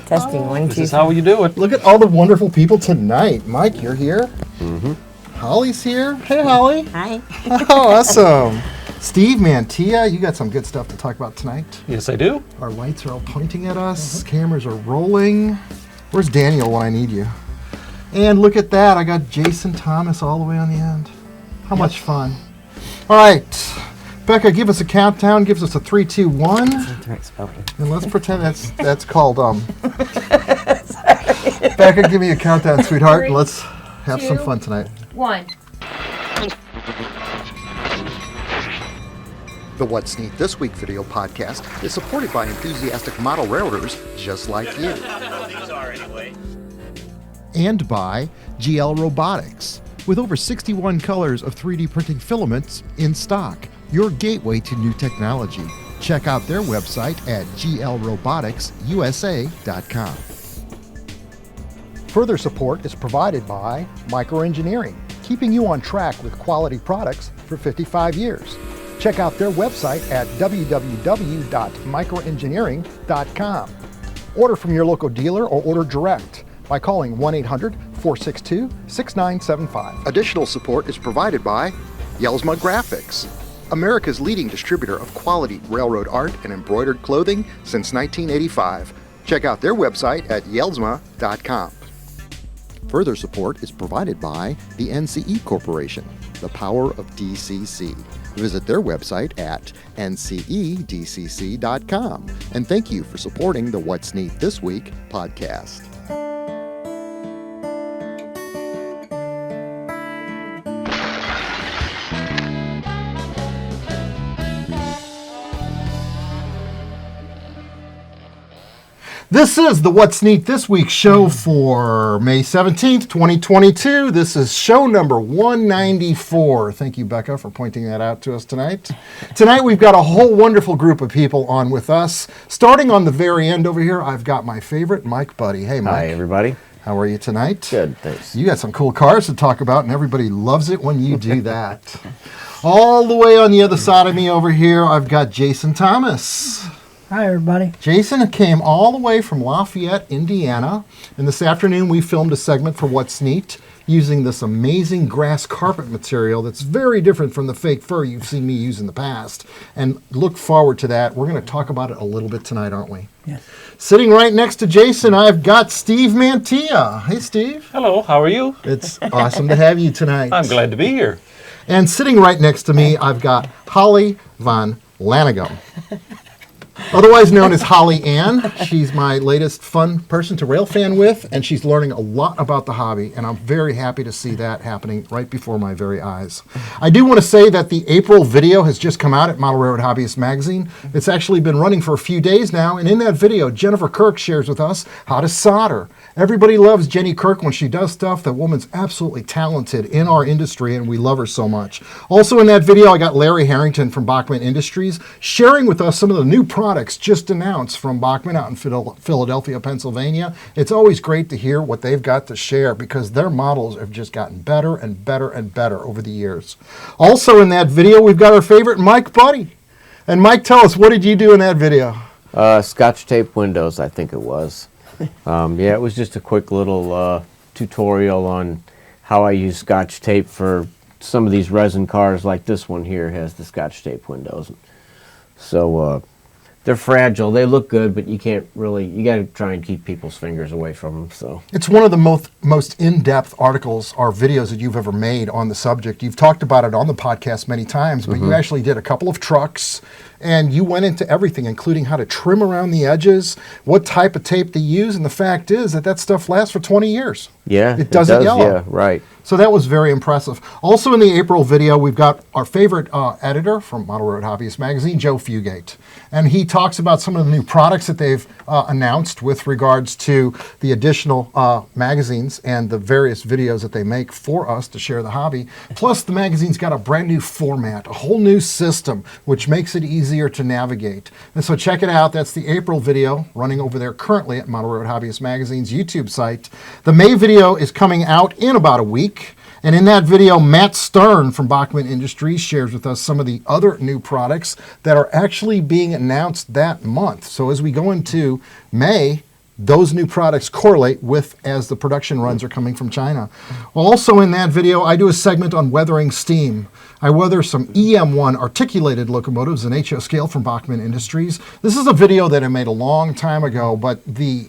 Testing 1, 2. This is how you do it. Look at all the wonderful people tonight. Mike, you're here. Mm-hmm. Holly's here. Hey, Holly. Hi. Oh, awesome. Steve, Mantia, you got some good stuff to talk about tonight. Yes, I do. Our lights are all pointing at us. Cameras are rolling. Where's Daniel when I need you? And look at that. I got Jason Thomas all the way on the end. How much fun. All right. Becca, give us a countdown. Gives us a 3, 2, 1. And let's pretend that's called Becca, give me a countdown, sweetheart. 3, Let's have some fun tonight. 1. The What's Neat This Week video podcast is supported by enthusiastic model railroaders just like you. And by GL Robotics, with over 61 colors of 3D printing filaments in stock, your gateway to new technology. Check out their website at glroboticsusa.com. Further support is provided by Microengineering, keeping you on track with quality products for 55 years. Check out their website at www.microengineering.com. Order from your local dealer or order direct by calling 1-800-462-6975. Additional support is provided by Yelsma Graphics, America's leading distributor of quality railroad art and embroidered clothing since 1985. Check out their website at yelsma.com. Further support is provided by the NCE Corporation, the power of DCC. Visit their website at ncedcc.com. And thank you for supporting the What's Neat This Week podcast. This is the What's Neat This Week show for May 17th, 2022. This is show number 194. Thank you, Becca, for pointing that out to us tonight. Tonight, we've got a whole wonderful group of people on with us. Starting on the very end over here, I've got my favorite, Mike Budde. Hey, Mike. Hi, everybody. How are you tonight? Good, thanks. You got some cool cars to talk about, and everybody loves it when you do that. All the way on the other side of me over here, I've got Jason Thomas. Hi, everybody. Jason came all the way from Lafayette, Indiana, and this afternoon we filmed a segment for What's Neat using this amazing grass carpet material that's very different from the fake fur you've seen me use in the past. And look forward to that. We're going to talk about it a little bit tonight, aren't we? Yes. Sitting right next to Jason, I've got Steve Mantia. Hey, Steve. Hello, how are you? It's awesome to have you tonight. I'm glad to be here. And sitting right next to me, I've got Holly Vanlandeghem. Otherwise known as Holly Ann. She's my latest fun person to rail fan with, and she's learning a lot about the hobby, and I'm very happy to see that happening right before my very eyes. I do want to say that the April video has just come out at Model Railroad Hobbyist Magazine. It's actually been running for a few days now, and in that video, Jennifer Kirk shares with us how to solder. Everybody loves Jenny Kirk when she does stuff. That woman's absolutely talented in our industry, and we love her so much. Also in that video, I got Larry Harrington from Bachman Industries sharing with us some of the new products just announced from Bachman out in Philadelphia, Pennsylvania. It's always great to hear what they've got to share because their models have just gotten better and better and better over the years. Also in that video, we've got our favorite Mike Budde. And Mike, tell us, what did you do in that video? Scotch tape windows, I think it was. Yeah, it was just a quick little tutorial on how I use Scotch tape for some of these resin cars, like this one here has the Scotch tape windows. So they're fragile. They look good, but you can't really, you got to try and keep people's fingers away from them. So it's one of the most in-depth articles or videos that you've ever made on the subject. You've talked about it on the podcast many times, but you actually did a couple of trucks, and you went into everything, including how to trim around the edges, what type of tape to use, and the fact is that stuff lasts for 20 years. Yeah, it doesn't yellow. Yeah, right. So that was very impressive. Also in the April video, we've got our favorite editor from Model Railroad Hobbyist Magazine, Joe Fugate. And he talks about some of the new products that they've announced with regards to the additional magazines and the various videos that they make for us to share the hobby. Plus, the magazine's got a brand new format, a whole new system, which makes it easier to navigate. And so check it out. That's the April video running over there currently at Model Railroad Hobbyist Magazine's YouTube site. The May video is coming out in about a week. And in that video, Matt Stern from Bachman Industries shares with us some of the other new products that are actually being announced that month. So as we go into May, those new products correlate with as the production runs are coming from China. Also in that video, I do a segment on weathering steam. I weather some EM1 articulated locomotives in HO scale from Bachman Industries. This is a video that I made a long time ago, but the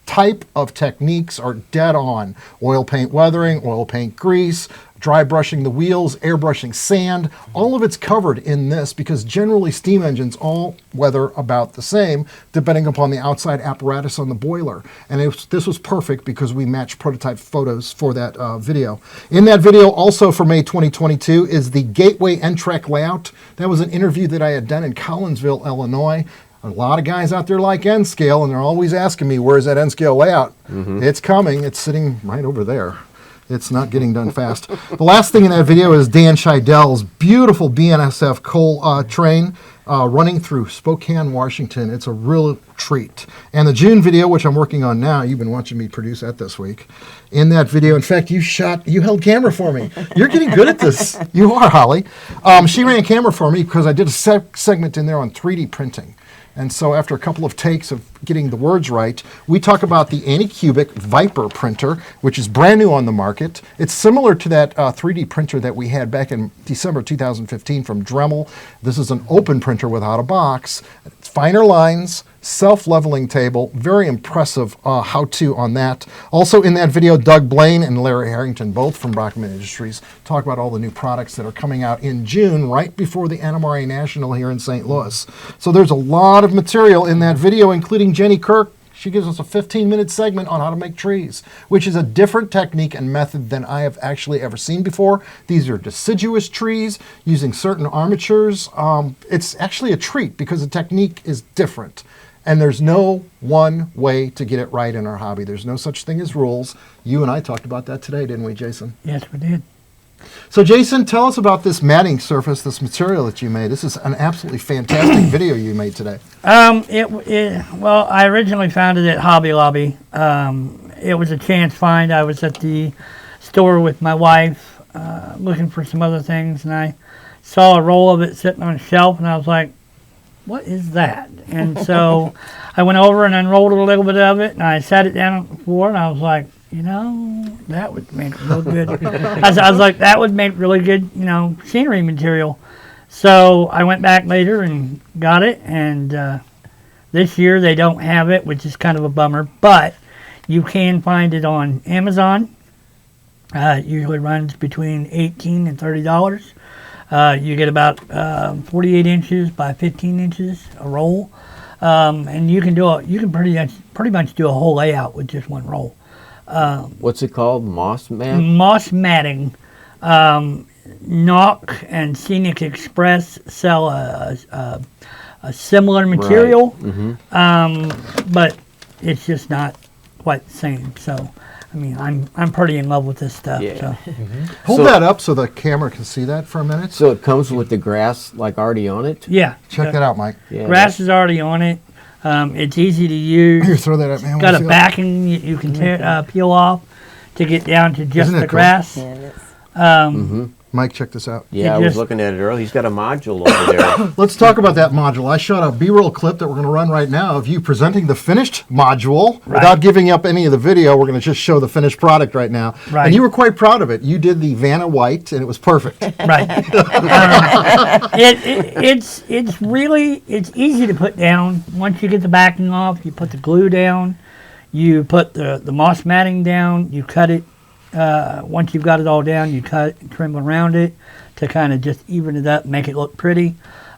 type of techniques are dead on. Oil paint weathering, oil paint grease, dry brushing the wheels, airbrushing sand, all of it's covered in this because generally steam engines all weather about the same depending upon the outside apparatus on the boiler. And this was perfect because we matched prototype photos for that video. In that video also for May 2022 is the Gateway N-Track layout. That was an interview that I had done in Collinsville, Illinois. A lot of guys out there like N-Scale, and they're always asking me, where's that N-Scale layout? It's coming. It's sitting right over there. It's not getting done fast. The last thing in that video is Dan Scheidell's beautiful BNSF coal train running through Spokane, Washington. It's a real treat. And the June video, which I'm working on now, you've been watching me produce that this week. In that video, in fact, you held camera for me. You're getting good at this. You are, Holly. She ran camera for me because I did a segment in there on 3D printing. And so after a couple of takes of getting the words right, we talk about the Anycubic Viper printer, which is brand new on the market. It's similar to that 3D printer that we had back in December 2015 from Dremel. This is an open printer without a box. It's finer lines, self-leveling table, very impressive how-to on that. Also in that video, Doug Blaine and Larry Harrington, both from Bachman Industries, talk about all the new products that are coming out in June, right before the NMRA National here in St. Louis. So there's a lot of material in that video, including Jenny Kirk. She gives us a 15-minute segment on how to make trees, which is a different technique and method than I have actually ever seen before. These are deciduous trees using certain armatures. It's actually a treat because the technique is different. And there's no one way to get it right in our hobby. There's no such thing as rules. You and I talked about that today, didn't we, Jason? Yes, we did. So, Jason, tell us about this matting surface, this material that you made. This is an absolutely fantastic video you made today. Well, I originally found it at Hobby Lobby. It was a chance find. I was at the store with my wife looking for some other things, and I saw a roll of it sitting on a shelf, and I was like, what is that? And so I went over and unrolled a little bit of it, and I sat it down on the floor, and I was like, you know, that would make real good. I was like, that would make really good, you know, scenery material. So I went back later and got it, and this year they don't have it, which is kind of a bummer, but you can find it on Amazon. It usually runs between $18 and $30. You get about 48 inches by 15 inches a roll, and you can pretty much do a whole layout with just one roll. What's it called? Moss mat? Moss matting. Knock and Scenic Express sell a similar material, right. But it's just not quite the same. So, I mean, I'm pretty in love with this stuff. Yeah. So. Hold that up so the camera can see that for a minute. So it comes with the grass like already on it? Yeah. Check that out, Mike. Yeah, grass is already on it. It's easy to use. Here, throw that at me. It's got a backing you can peel off to get down to just the cool? grass. Mike, check this out. Yeah, I was looking at it earlier. He's got a module over there. Let's talk about that module. I shot a B-roll clip that we're going to run right now of you presenting the finished module. Right. Without giving up any of the video, we're going to just show the finished product right now. Right. And you were quite proud of it. You did the Vanna White, and it was perfect. Right. It's easy to put down. Once you get the backing off, you put the glue down, you put the moss matting down, you cut it. Once you've got it all down, you cut and trim around it to kind of just even it up, make it look pretty.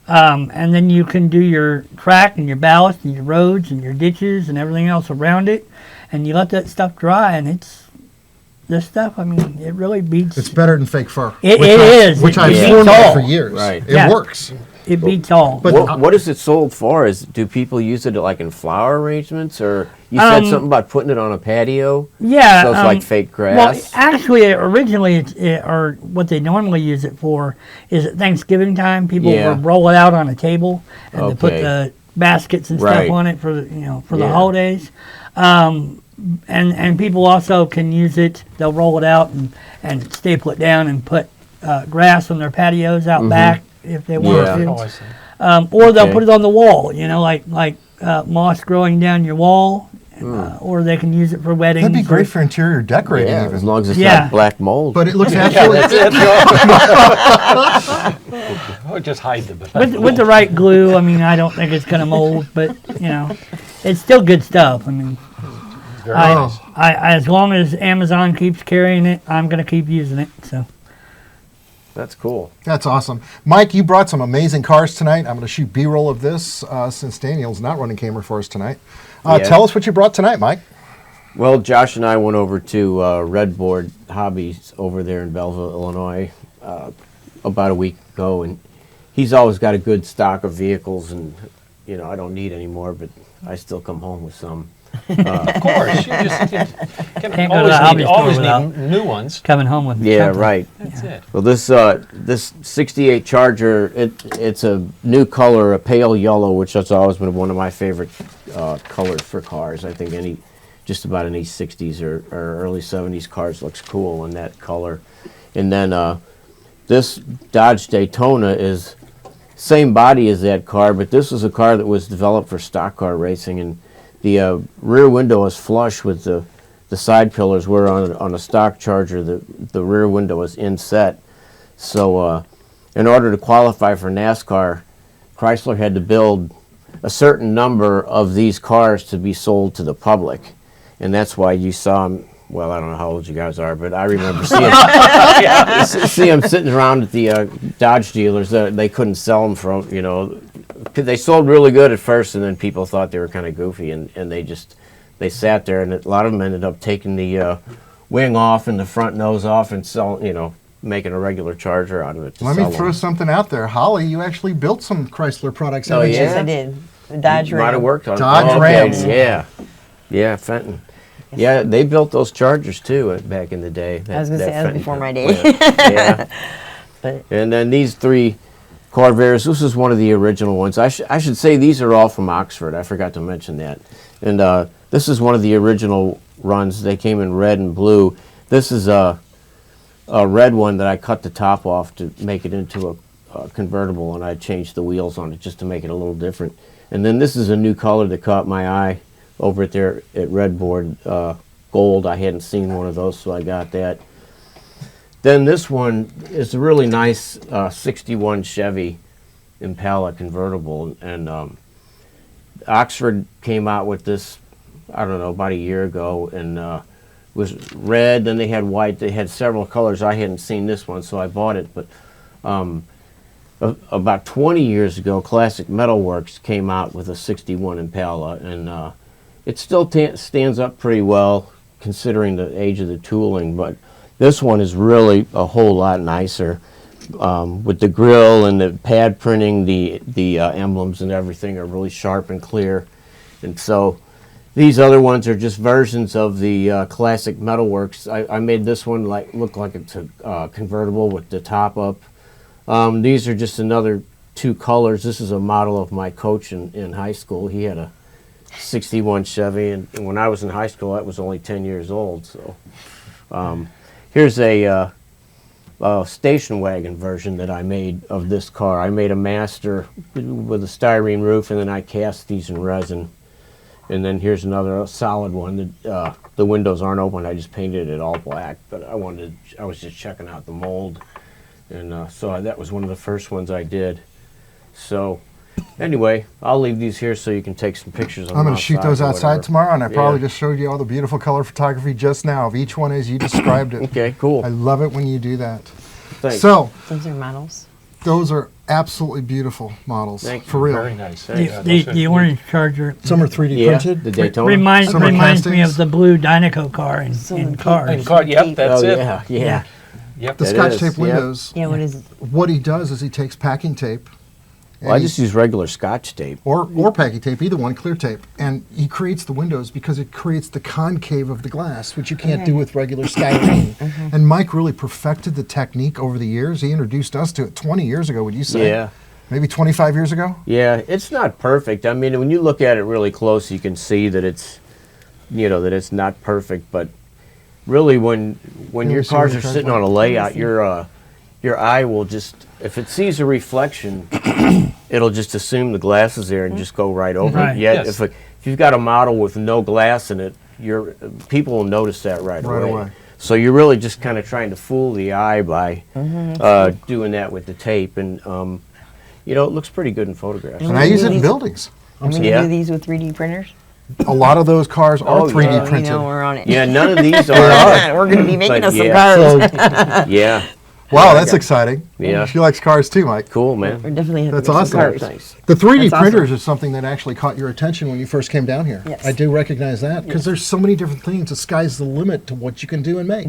And then you can do your track and your ballast and your roads and your ditches and everything else around it. And you let that stuff dry, and this stuff, I mean, it really beats. It's better than fake fur. It is. Which I've sworn at for years. Right. It works. It beats all. But what is it sold for? Do people use it like in flower arrangements, or you said something about putting it on a patio? Yeah. So it's like fake grass. Well, actually, originally, or what they normally use it for is at Thanksgiving time. People will roll it out on a table and they put baskets and Right. stuff on it for the, for the Yeah. holidays. And people also can use it. They'll roll it out and staple it down and put grass on their patios out back if they want Yeah. to. Oh, I see. Or they'll Okay. put it on the wall, like moss growing down your wall. Or they can use it for weddings. That'd be great for interior decorating Yeah, even. as long as it's Yeah. not black mold. But it looks Yeah, absolutely... that's it. Oh, just hide them. with the right glue. I mean, I don't think it's going to mold, but it's still good stuff. I mean, Very I, nice. I as long as Amazon keeps carrying it, I'm going to keep using it. So That's cool. That's awesome. Mike, you brought some amazing cars tonight. I'm going to shoot B-roll of this since Daniel's not running camera for us tonight. Yeah. Tell us what you brought tonight, Mike. Well, Josh and I went over to Redboard Hobbies over there in Belleville, Illinois, about a week ago, and he's always got a good stock of vehicles, and I don't need any more, but I still come home with some. Of course. You just Can't go to the hobby store always without- need new ones. coming home with Yeah, something. right. That's it. Well, this 68 Charger, it's a new color, a pale yellow, which has always been one of my favorite colors for cars. I think just about any 60s or early 70s cars looks cool in that color. And then this Dodge Daytona is same body as that car, but this was a car that was developed for stock car racing, and the rear window is flush with the side pillars, where on a stock Charger the rear window is inset. So in order to qualify for NASCAR, Chrysler had to build a certain number of these cars to be sold to the public, and that's why you saw them. Well, I don't know how old you guys are, but I remember see them sitting around at the Dodge dealers. They couldn't sell them from, they sold really good at first, and then people thought they were kind of goofy, and they sat there, and a lot of them ended up taking the wing off and the front nose off and making a regular Charger out of it. Let me throw something out there. Holly, you actually built some Chrysler products. Oh, haven't you? yeah? Yes, I did. The Dodge Might have Ram. worked on it. Dodge okay, Rams. Yeah, Fenton. Yeah, they built those Chargers too back in the day. I was going to say, that was Fenton before my plant. day. Yeah. But And then these three Corvairs, this is one of the original ones. I should say these are all from Oxford. I forgot to mention that. And this is one of the original runs. They came in red and blue. This is a red one that I cut the top off to make it into a convertible, and I changed the wheels on it just to make it a little different. And then this is a new color that caught my eye over at Redboard, gold. I hadn't seen one of those, so I got that. Then this one is a really nice 61 Chevy Impala convertible, and Oxford came out with this, I don't know, about a year ago, and was red, then they had white, they had several colors. I hadn't seen this one, so I bought it, but about 20 years ago, Classic Metalworks came out with a 61 Impala, and it still stands up pretty well considering the age of the tooling, but this one is really a whole lot nicer, with the grill and the pad printing. The emblems and everything are really sharp and clear, and so these other ones are just versions of the Classic Metalworks. I made this one look like it's a convertible with the top up. These are just another two colors. This is a model of my coach in high school. He had a 61 Chevy, and when I was in high school, I was only 10 years old. So here's a station wagon version that I made of this car. I made a Master with a styrene roof, and then I cast these in resin. And then here's another solid one that the windows aren't open. I just painted it all black, but I was just checking out the mold, and so that was one of the first ones I did. So anyway, I'll leave these here so you can take some pictures of them. I'm going to shoot those or outside whatever. tomorrow, and I probably Yeah. just showed you all the beautiful color photography just now of each one as you described it. Okay, cool. I love it when you do that. Thanks. So, those are models. those are absolutely beautiful models. Thank you. For real. Very nice. The orange Charger Some are 3D Yeah, printed. the Daytona. reminds Some are me castings. of the blue Dynaco car in Some Cars. And car, yep, that's Oh it. yeah. Yep. The That Scotch is, tape yeah. windows. Yeah, what is it? What he does is he takes packing tape, Well, I just use regular Scotch tape. or packing tape, either one, clear tape, and he creates the windows because it creates the concave of the glass, which you can't do with regular styrene. And Mike really perfected the technique over the years. He introduced us to it 20 years ago, would you say? Yeah. maybe 25 years ago. Yeah, it's not perfect. I mean, when you look at it really close, you can see that it's, that it's not perfect. But really, when your see where cars the are car's sitting going? on a layout, your eye will just, if it sees a reflection, it'll just assume the glass is there and just go right over Right. it. Yet, Yes. if you've got a model with no glass in it, people will notice that right Right away. away. So you're really just kind of trying to fool the eye by doing that with the tape, and it looks pretty good in photographs. And I use it in buildings. And we Yeah. can do these with 3D printers. A lot of those cars are Oh, 3D yeah. You printed. know we're on it. Yeah, none of these are. We're going to be making But us some yeah. cars. So, Yeah, wow, that's exciting. Yeah. She likes cars too, Mike. cool, man. We're definitely have to That's make awesome. some cars. Nice. The 3D That's awesome. printers is something that actually caught your attention when you first came down here. Yes. I do recognize that because there's so many different things. The sky's the limit to what you can do and make.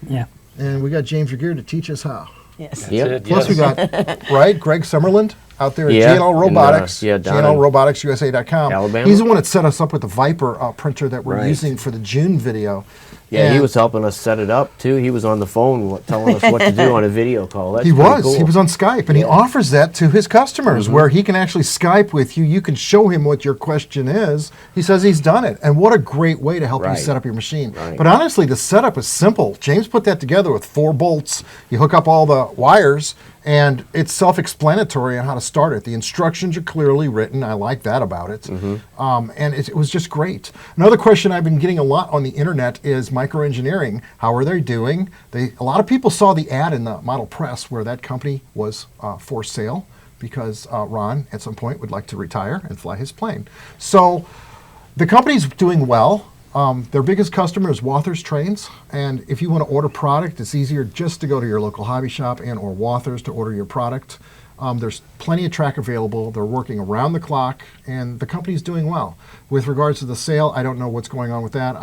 Yeah. And we got James Regier to teach us how. Yes. Yep. It, Plus, we yes. got, right, Greg Summerland out there at Yeah, GNL and, Robotics, yeah, down in GNLRoboticsUSA.com. Alabama. He's the one that set us up with the Viper printer that we're Right. using for the June video. Yeah, he And was helping us set it up too. He was on the phone telling us what to do on a video call. That's He pretty was. cool. He was on Skype, and he offers that to his customers, where he can actually Skype with you. You can show him what your question is. He says he's done it, and what a great way to help you Right. set up your machine. Right. But honestly, the setup is simple. James put that together with 4 bolts. You hook up all the wires, and it's self-explanatory on how to start it. The instructions are clearly written. I like that about it. And it was just great. Another question I've been getting a lot on the internet is microengineering. How are they doing? A lot of people saw the ad in the Model Press where that company was for sale because Ron, at some point, would like to retire and fly his plane. So the company's doing well. Their biggest customer is Wathers Trains, and if you want to order product, it's easier just to go to your local hobby shop and or Wathers to order your product. There's plenty of track available. They're working around the clock, and the company's doing well. With regards to the sale, I don't know what's going on with that.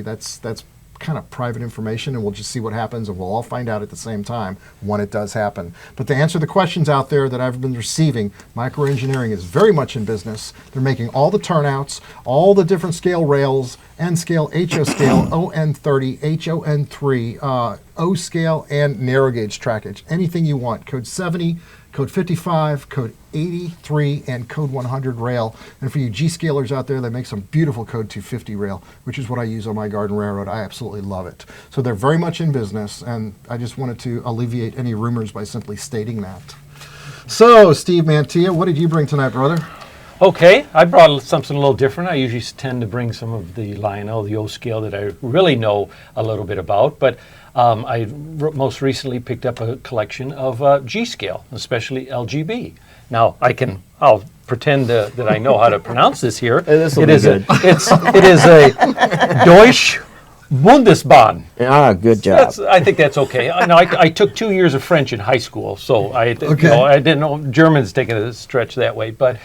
That's kind of private information, and we'll just see what happens, and we'll all find out at the same time when it does happen. But to answer the questions out there that I've been receiving, microengineering is very much in business. They're making all the turnouts, all the different scale rails, N scale, HO scale, ON30, HON3, O scale, and narrow gauge trackage. Anything you want. Code 70, code 55, code 83, and code 100 rail. And for you G-scalers out there, they make some beautiful code 250 rail, which is what I use on my Garden Railroad. I absolutely love it. So they're very much in business, and I just wanted to alleviate any rumors by simply stating that. So, Steve Mantia, what did you bring tonight, brother? Okay, I brought something a little different. I usually tend to bring some of the Lionel, the O scale that I really know a little bit about, but most recently picked up a collection of G scale, especially LGB. Now I'll pretend that I know how to pronounce this here. This'll be good. It is a Deutsche Bundesbahn. Ah, good job. I think that's okay. I took 2 years of French in high school, so I didn't know German's taking a stretch that way. But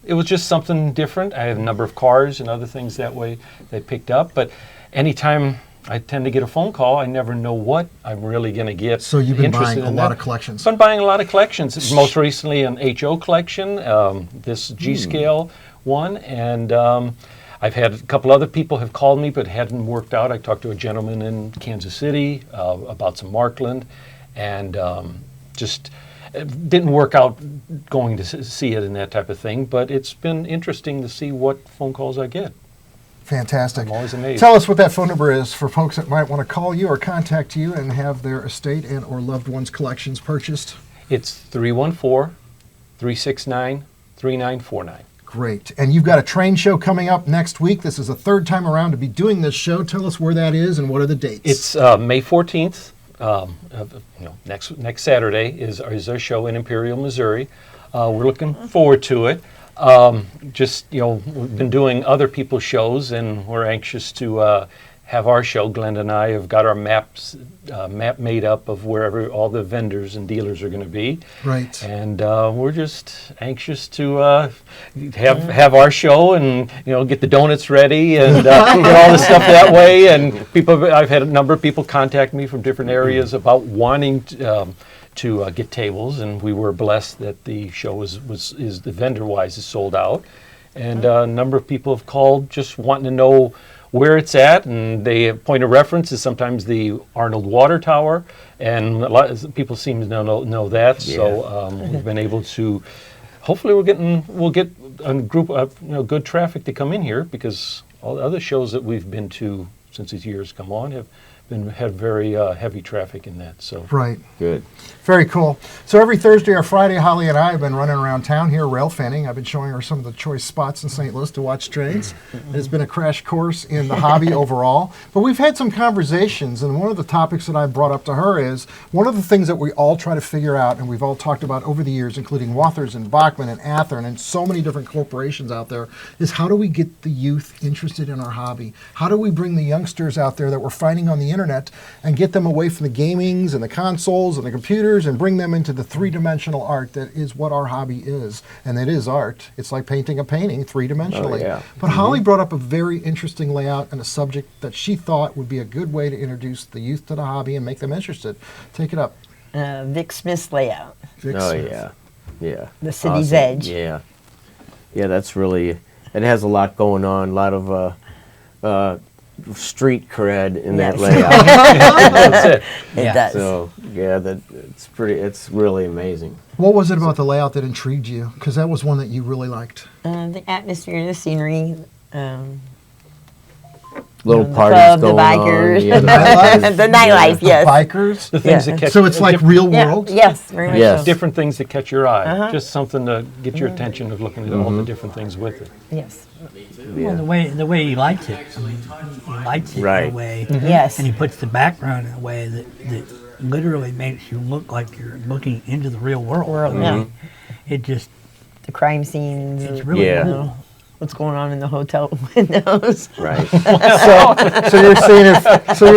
it was just something different. I have a number of cars and other things that way they picked up. But anytime I tend to get a phone call, I never know what I'm really going to get. So you've been interested buying a in lot that. of collections. Been buying a lot of collections. Most recently an HO collection, this G scale one, and I've had a couple other people have called me, but hadn't worked out. I talked to a gentleman in Kansas City about some Markland, and just it didn't work out going to see it and that type of thing. But it's been interesting to see what phone calls I get. Fantastic. I'm always amazed. Tell us what that phone number is for folks that might want to call you or contact you and have their estate and or loved ones' collections purchased. It's 314-369-3949. Great. And you've got a train show coming up next week. This is the third time around to be doing this show. Tell us where that is and what are the dates. It's May 14th. Next Saturday is our show in Imperial, Missouri. We're looking forward to it. We've been doing other people's shows, and we're anxious to have our show. Glenda and I have got our map made up of wherever all the vendors and dealers are going to be. Right. And we're just anxious to have our show and get the donuts ready and get all the stuff that way. And I've had a number of people contact me from different areas about wanting to get tables, and we were blessed that the show is the vendor-wise is sold out. And a number of people have called just wanting to know where it's at, and the point of reference is sometimes the Arnold Water Tower, and a lot of people seem to know that. So we've been able to. Hopefully, we'll get a group of good traffic to come in here, because all the other shows that we've been to since these years come on have had very heavy traffic in that. So Right. Good. Very cool. So every Thursday or Friday, Holly and I have been running around town here, rail fanning. I've been showing her some of the choice spots in St. Louis to watch trains. It's been a crash course in the hobby overall. But we've had some conversations, and one of the topics that I brought up to her is one of the things that we all try to figure out, and we've all talked about over the years, including Wathers and Bachman and Athearn and so many different corporations out there, is how do we get the youth interested in our hobby? How do we bring the youngsters out there that we're finding on the internet and get them away from the gamings and the consoles and the computers and bring them into the three-dimensional art that is what our hobby is. And it is art. It's like painting a painting three-dimensionally. Oh, yeah. But Holly brought up a very interesting layout and a subject that she thought would be a good way to introduce the youth to the hobby and make them interested. Take it up. Vick Smiths layout. Vick Oh Smith. yeah, yeah. The city's Awesome. edge. Yeah, yeah. That's really. It has a lot going on. A lot of street cred in that Yes. layout. that's it. It does. So yeah, it's pretty. It's really amazing. What was it about the layout that intrigued you? Because that was one that you really liked. The atmosphere, the scenery, Little the parties club, the going bikers. on. Yeah, Nightlife? the nightlife, yes. Bikers? The things Yeah. that catch. So it's like real Yeah, world? yes, very much Yes. so. different things that catch your eye. Uh-huh. Just something to get your attention of looking at all the different things with it. Yes, Well, the way he lights it, I mean, he lights it Right. in a way, yes. and he puts the background in a way that literally makes you look like you're looking into the real world. Yeah. It just, The crime scenes. it's really Yeah. cool. What's going on in the hotel windows. Right. So you're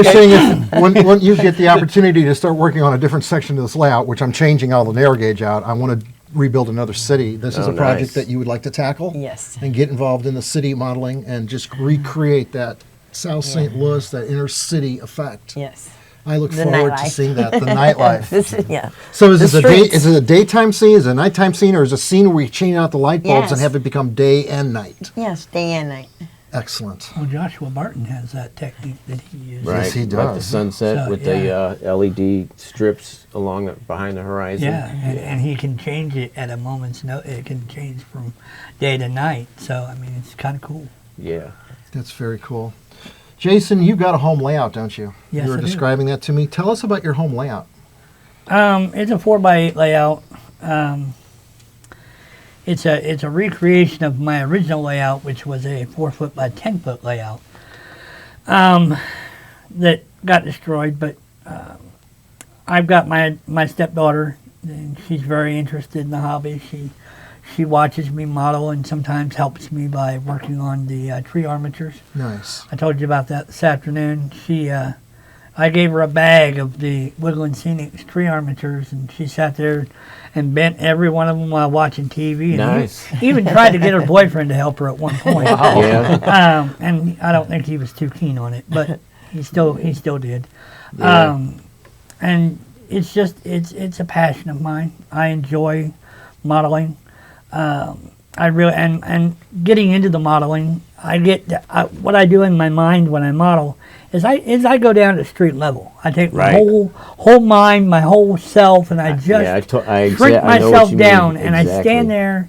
saying if when you get the opportunity to start working on a different section of this layout, which I'm changing all the narrow gauge out, I want to rebuild another city. This is Oh, a project nice. that you would like to tackle? Yes. And get involved in the city modeling and just recreate that South St. Louis, that inner city effect. Yes. I look The forward to nightlife. seeing that, the nightlife. This is, yeah. So is The it, streets. is it a daytime scene, is it a nighttime scene, or is it a scene where we change out the light bulbs and Yes. have it become day and night? Yes, day and night. Excellent. Well, Joshua Barton has that technique that he uses. Right. Yes, he Like the does. sunset So, with yeah. the LED strips along behind the horizon. Yeah, and he can change it at a moment's notice. It can change from day to night. So, I mean, it's kind of cool. Yeah. That's very cool. Jason, you've got a home layout, don't you? Yes, You were I do. describing that to me. Tell us about your home layout. It's a 4x8 layout. It's a recreation of my original layout, which was a 4-foot by 10-foot layout that got destroyed. But I've got my stepdaughter, and she's very interested in the hobby. She watches me model and sometimes helps me by working on the tree armatures. Nice. I told you about that this afternoon. I gave her a bag of the Woodland Scenics tree armatures, and she sat there and bent every one of them while watching TV. And Nice. even tried to get her boyfriend to help her at one point. Yeah. And I don't think he was too keen on it, but he still did. Yeah. And it's just it's a passion of mine. I enjoy modeling. I really and getting into the modeling. What I do in my mind when I model is I go down to street level. I take my Right. whole mind, my whole self, and I just Yeah, I shrink I know what myself you down, mean. and I Exactly. stand there,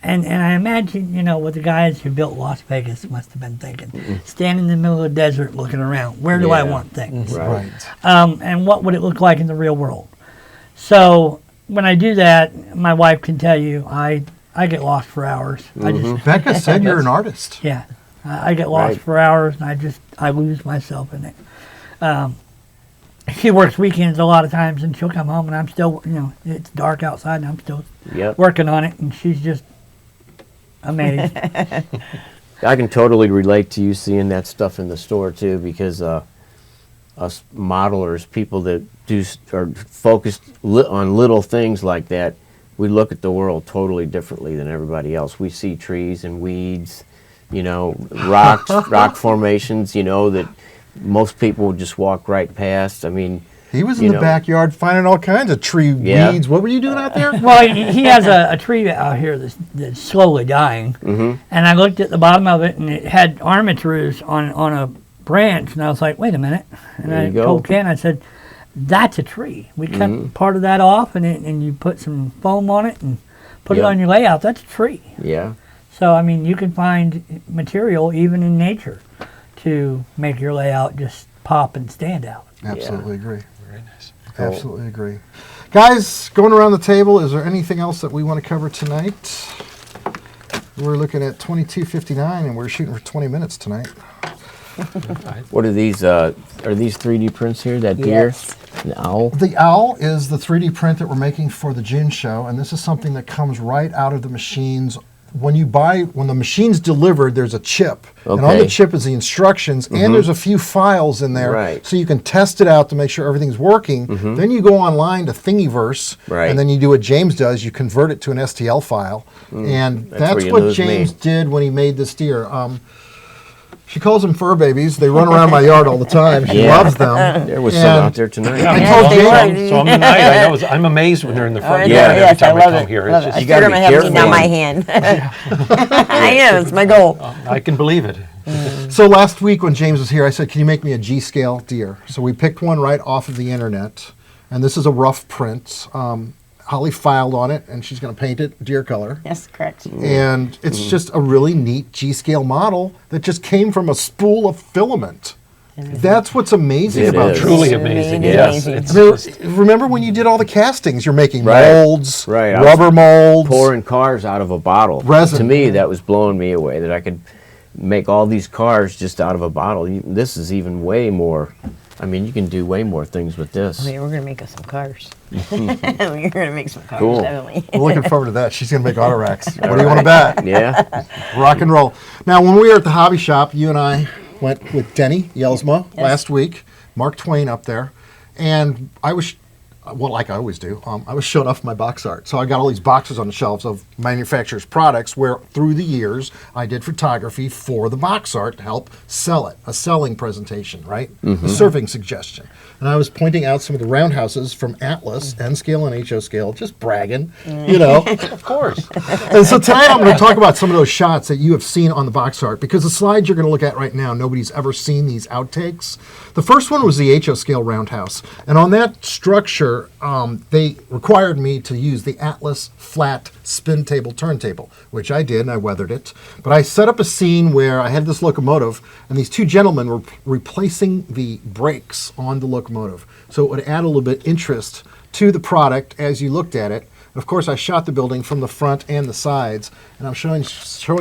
and I imagine, what the guys who built Las Vegas must have been thinking. Stand in the middle of the desert looking around. Where do I Yeah. want things? Right. And what would it look like in the real world? So when I do that, my wife can tell you, I get lost for hours. Becca said you're an artist. Yeah, I get lost Right. for hours, and I lose myself in it. She works weekends a lot of times, and she'll come home, and I'm still, it's dark outside, and I'm still Yep. working on it, and she's just amazed. I can totally relate to you seeing that stuff in the store too, because us modelers, people that are focused on little things like that, we look at the world totally differently than everybody else. We see trees and weeds, rock formations, that most people would just walk right past. I mean, He was in You the know. backyard finding all kinds of tree Yeah. weeds. What were you doing out there? Well, he has a tree out here that's slowly dying, and I looked at the bottom of it, and it had armatures on a branch, and I was like, wait a minute. And There I you go. told Ken, I said, that's a tree. We cut part of that off, and you put some foam on it and put it Yep. on your layout. That's a tree. Yeah. So, I mean, you can find material even in nature to make your layout just pop and stand out. Absolutely agree. Very nice. Absolutely agree. Guys, going around the table, is there anything else that we want to cover tonight? We're looking at 22:59, and we're shooting for 20 minutes tonight. What are these? Are these 3D prints here? That deer, Yes. an owl. The owl is the 3D print that we're making for the June show, and this is something that comes right out of the machines. When the machine's delivered, there's a chip, and on the Okay. chip is the instructions, and there's a few files in there, Right. so you can test it out to make sure everything's working. Then you go online to Thingiverse, Right. and then you do what James does, you convert it to an STL file, and That's that's where you what lose me. James did when he made this deer. She calls them fur babies. They run around my yard all the time. She Yeah. loves them. There was some And out there tonight. I Yeah, told they James, were. So I'm tonight. I'm amazed when they're in the front Yeah, yard every yes, time I I love come it. here. Love It's it. just, You gotta I'm be gonna have to careful. down my hand. I know, it's my goal. I can believe it. so last week when James was here, I said, can you make me a G-scale deer? So we picked one right off of the internet, and this is a rough print. Holly filed on it, and she's going to paint it deer color. Yes, correct. And it's just a really neat G-scale model that just came from a spool of filament. That's what's amazing It about is. this. Truly It's amazing. amazing. Yes. Amazing. It's Remember, just- remember when you did all the castings? You're making Right. molds, Right. I was rubber molds. Pouring cars out of a bottle. Resin. To me, that was blowing me away. That I could make all these cars just out of a bottle. This is even way more. I mean, you can do way more things with this. I mean, we're gonna make us some cars. We're gonna make some cars, Cool. definitely. I'm looking forward to that. She's going to make auto racks. What do you want to bet? Yeah. Rock and roll. Now, when we were at the hobby shop, you and I went with Denny Yelsma last week, Mark Twain up there, and I was, well, like I always do, I was showing off my box art. So I got all these boxes on the shelves of manufacturers' products where through the years I did photography for the box art to help sell it, a selling presentation, right? A serving suggestion. And I was pointing out some of the roundhouses from Atlas, N scale and HO scale, just bragging, you know. Of course. And so tonight I'm going to talk about some of those shots that you have seen on the box art, because the slides you're going to look at right now, nobody's ever seen these outtakes. The first one was the HO scale roundhouse, and on that structure, they required me to use the Atlas flat spin table turntable, which I did, and I weathered it. But I set up a scene where I had this locomotive, and these two gentlemen were replacing the brakes on the locomotive, so it would add a little bit interest to the product as you looked at it. Of course, I shot the building from the front and the sides, and I'm showing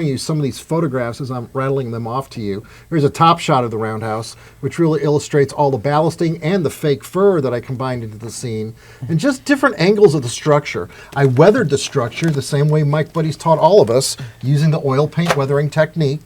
you some of these photographs as I'm rattling them off to you. Here's a top shot of the roundhouse, which really illustrates all the ballasting and the fake fur that I combined into the scene, and just different angles of the structure. I weathered the structure the same way Mike Budde's taught all of us, using the oil paint weathering technique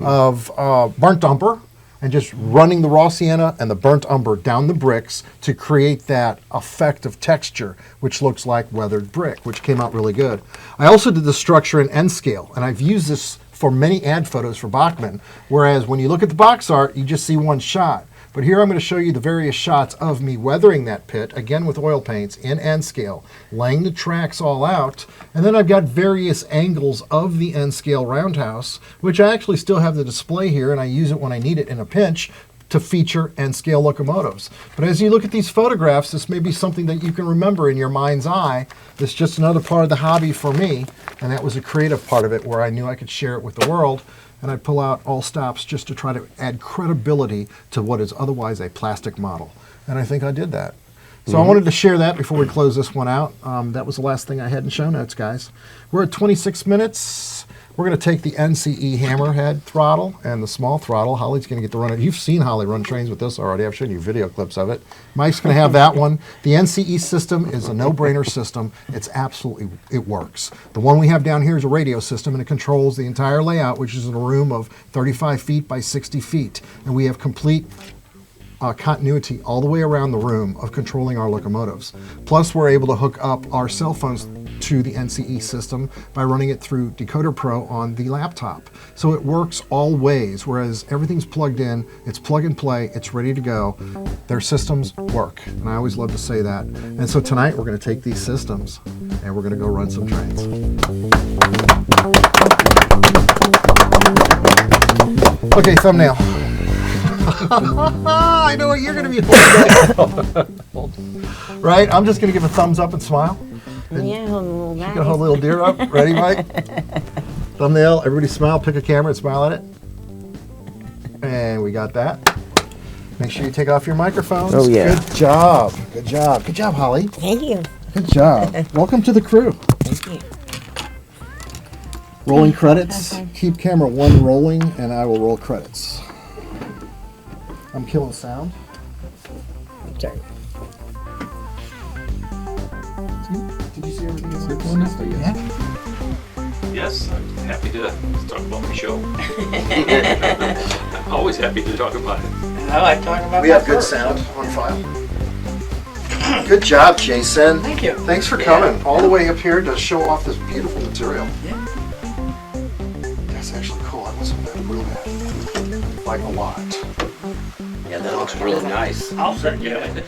of burnt umber, and just running the raw sienna and the burnt umber down the bricks to create that effect of texture, which looks like weathered brick, which came out really good. I also did the structure in N scale, and I've used this for many ad photos for Bachman, whereas when you look at the box art, you just see one shot. But here I'm going to show you the various shots of me weathering that pit, again with oil paints in N scale, laying the tracks all out, and then I've got various angles of the N scale roundhouse, which I actually still have the display here, and I use it when I need it in a pinch to feature N scale locomotives. But as you look at these photographs, this may be something that you can remember in your mind's eye. It's just another part of the hobby for me, and that was a creative part of it where I knew I could share it with the world. And I'd pull out all stops just to try to add credibility to what is otherwise a plastic model. And I think I did that. So I wanted to share that before we close this one out. That was the last thing I had in show notes, guys. We're at 26 minutes. We're going to take the NCE hammerhead throttle and the small throttle. Holly's going to get to run it. You've seen Holly run trains with this already. I've shown you video clips of it. Mike's going to have that one. The NCE system is a no-brainer system. It's absolutely, it works. The one we have down here is a radio system, and it controls the entire layout, which is in a room of 35 feet by 60 feet. And we have complete continuity all the way around the room of controlling our locomotives. Plus, we're able to hook up our cell phones to the NCE system by running it through Decoder Pro on the laptop. So it works all ways, whereas everything's plugged in, it's plug and play, it's ready to go. Their systems work, and I always love to say that. And so tonight we're going to take these systems and we're going to go run some trains. Okay, thumbnail. I know what you're going to be holding. Right? I'm just going to give a thumbs up and smile. Yeah, hold a little You guy. can hold a little deer up. Ready, Mike? Thumbnail. Everybody smile. Pick a camera and smile at it. And we got that. Make sure you take off your microphones. Oh, yeah. Good job. Good job. Good job, Holly. Thank you. Good job. Welcome to the crew. Thank you. Rolling credits. Keep camera 1 rolling, and I will roll credits. I'm killing sound. Sorry. Did you see everything? Yeah. Yes, I'm happy to talk about my show. I'm always happy to talk about it. I like talking about We have good sound on file. Good job, Jason. Thank you. Thanks for coming all the way up here to show off this beautiful material. Yeah. That's actually cool. I wasn't bad, real bad. Like a lot. Yeah, that looks really nice. I'll send you it.